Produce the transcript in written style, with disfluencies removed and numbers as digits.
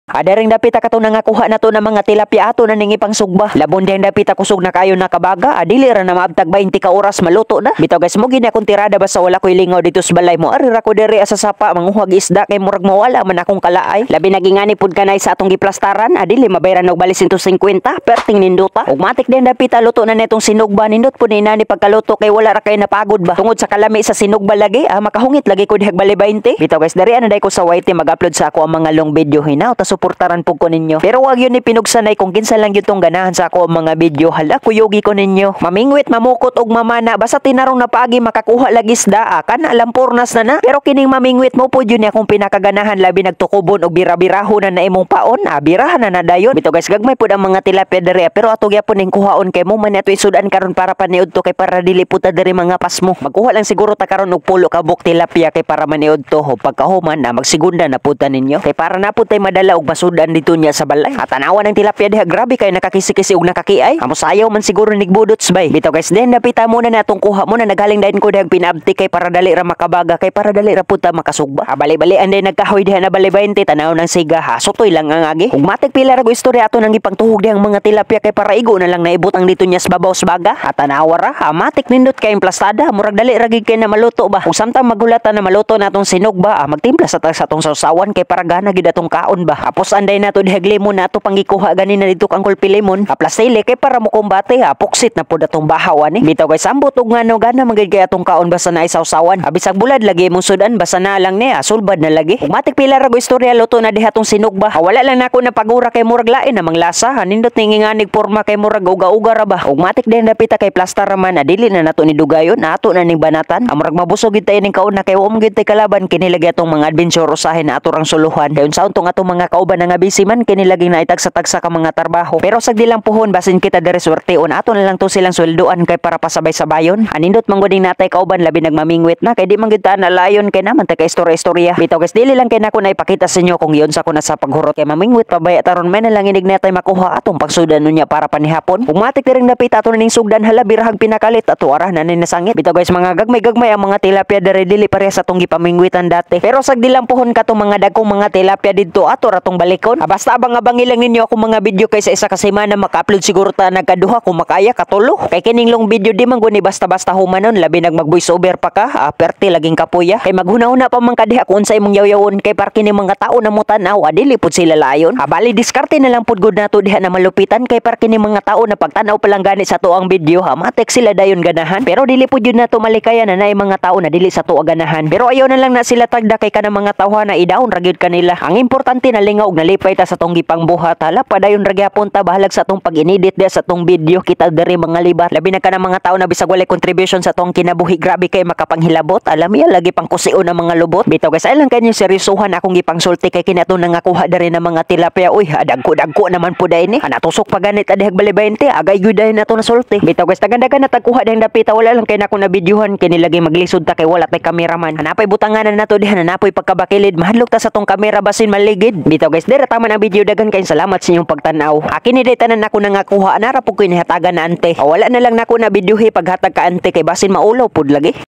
Ada ring dapita kato nangakuha na to ng mga tilapia ato na ningi pang sugba. Labon din dapita kusog na kayo nakabaga. Adili ra na maabtag 20 ka oras maluto na. Bitaw guys mo gini akong tirada basta wala ko'y lingaw dito sa balay mo. Ari ra ko diri sa sapa manguhag isda kay murag mawala man akong kalaay. Labi nagingani pud kanay sa atong giplastaran. Adili mabayran og balis 150 perting ninduta. Ug matik din dapita luto na netong sinugba nindot pud ni nani pagkaluto kay wala ra kay napagod ba. Tungod sa kalami sa sinugba lagi makahungit lagi ko dihag bali 20. Bitaw guys diri ana day ko sa YT mag-upload sa ako ang mga long video hinaw ta suportaran po ko ninyo. Pero wag yun ni pinugsanay kung kinsa lang yun tong ganahan sa ako ang mga video. Hala, kuyogi ko ninyo. Mamingwit, mamukot og mamana. Basta tinarong na paagi makakuha lagi isda. Kana lampurnas na na. Pero kining mamingwit mo po yun akong pinakaganahan. Labi nagtukubon og birabiraho na imong paon. Birahan na dayon. Bito guys, gagmay po ang mga tilapia dere. Pero ato gyapon ning kuhaon kay mo man ato isudan karon para paniud to kay para dili puta dere mga pasmo. Magkuha lang siguro ta karon og pulo ka buk tilapia kay para maniud to. Pagkahuman na magsigunda na puta ninyo. Kay para na putay madala og basudan dito niya sa balay. At tanawan ng tilapia diha grabe kay nakakisi-kisi og nakakiay. Amo sayaw man siguro nigbudots bay. Bitaw guys den napita mo na natong kuha mo na nagaling dayon ko dihang pinabti kay para dali ra makabaga kay para dali ra puta makasugba. Bali-bali anday nagkahoy diha na balay 20 tanaw ng siga ha. Sutoy lang ang agi. Ug matik pila ra go istorya ato nang ipangtuhog dihang mga tilapia kay para igo na lang naibot ang dito niya sa babaw sa baga. At tanawa ra matik nindot kay implastada murag dali ra gid kay na maluto ba. Ug samtang magulatan na maluto natong sinog ba magtimpla sa atong sausawan kay para gana gid atong kaon ba. Apos anday na to dihag limon na to pangikuha ganina dito kang kulpi limon. Plasile kay para mo kumbate puksit na pud atong bahaw ani. Bitaw guys ambot og ngano gana magid kay atong kaon basta na isawsawan. Bisag bulad lagi mong sudan basta na lang ni sulbad na lagi. Ug matik pila ra go istorya luto na diha tong sinog ba. Wala lang nako na pagura kay murag lain namang lasa. Nindot ning nganig porma kay murag uga-uga ra ba. Ug matik din dapita kay plaster man adili na nato ni dugayon ato na ning banatan. Murag mabusog gid tay ning kaon na kay wa mo gid tay kalaban kini lagi atong mga adventure usahin na ato rang suluhan. Kay unsaon tong atong mga kauban nga busy man kini lagi na itagsa-tagsa ka mga trabaho. Pero sag di lang puhon basin kita dere swerteon ato na lang to silang sweldoan kay para pasabay-sabayon. Anindot mangguding natay kauban labi nagmamingwit na kay di man gid ta na layon kay naman ta kay istorya-istorya. Bitaw guys dili lang kay nako na ipakita sa inyo kung yon sa ko na sa paghurot kay mamingwit pabaya taron may na lang inig natay makuha atong pagsudan nunya para panihapon. Ug matik diring napita ato ning sugdan hala birahag pinakalit ato ara na ni nasangit. Bitaw guys mga gagmay-gagmay ang mga tilapia dere dili pareha sa tong gipamingwitan dati. Pero sag di lang puhon katong mga dagkong mga tilapia didto ato ratong balikon. Basta abang-abangi lang ninyo ako mga video kay sa isa ka semana maka-upload siguro ta nagkaduha kung makaya katulo. Kay kining long video di man guni basta-basta humanon labi nag voice over pa ka perti laging kapuya. Kay maghuna-una pa man kadiha kung unsay imong yaw-yawon kay para kini mga tao na mo tan-aw dili pud sila layon. Bali diskarte na lang pud gud nato diha na malupitan kay para kini mga tao na pagtan-aw pa lang gani sa tuang video matek sila dayon ganahan. Pero dili pud yun nato malikayan na naay mga tao na dili sa tuwa ganahan. Pero ayaw na lang na sila tagda kay kanang mga tawha na i-down ra gyud kanila. Ang importante na lingaw og nalipay ta sa tong gipang buhat hala padayon ra gyapon ta bahalag sa tong pag-inedit dia sa tong video kita diri mga libar. Labi na kanang mga tao na bisag walay contribution sa tong kinabuhi grabe kay makapanghilabot. Alam ya lagi pang kusion ang mga lubot. Bitaw guys ay lang kanyo seryosohan akong gipangsulti kay kinato nangakuha diri ng mga tilapia. Uy dagko naman pud ini. Natusok pa ganit adihag bali 20 agay gyud dayon nato na sulti. Bitaw guys tagandagan na tagkuha dahing dapita wala lang kay nako na videohan kini lagi maglisod ta kay wala tay cameraman. Hanapay butanganan nato diha nanapoy pagkabakilid mahadlok ta sa tong kamera basin maligid. Bitaw guys dira tama ang video dagan kay salamat sa inyong pagtan-aw. Akin ni tanan nako nangakuha anara pud ko inihatagan na ante. Wala na lang nako na videohi paghatag ka ante kay basin maulaw pud lagi.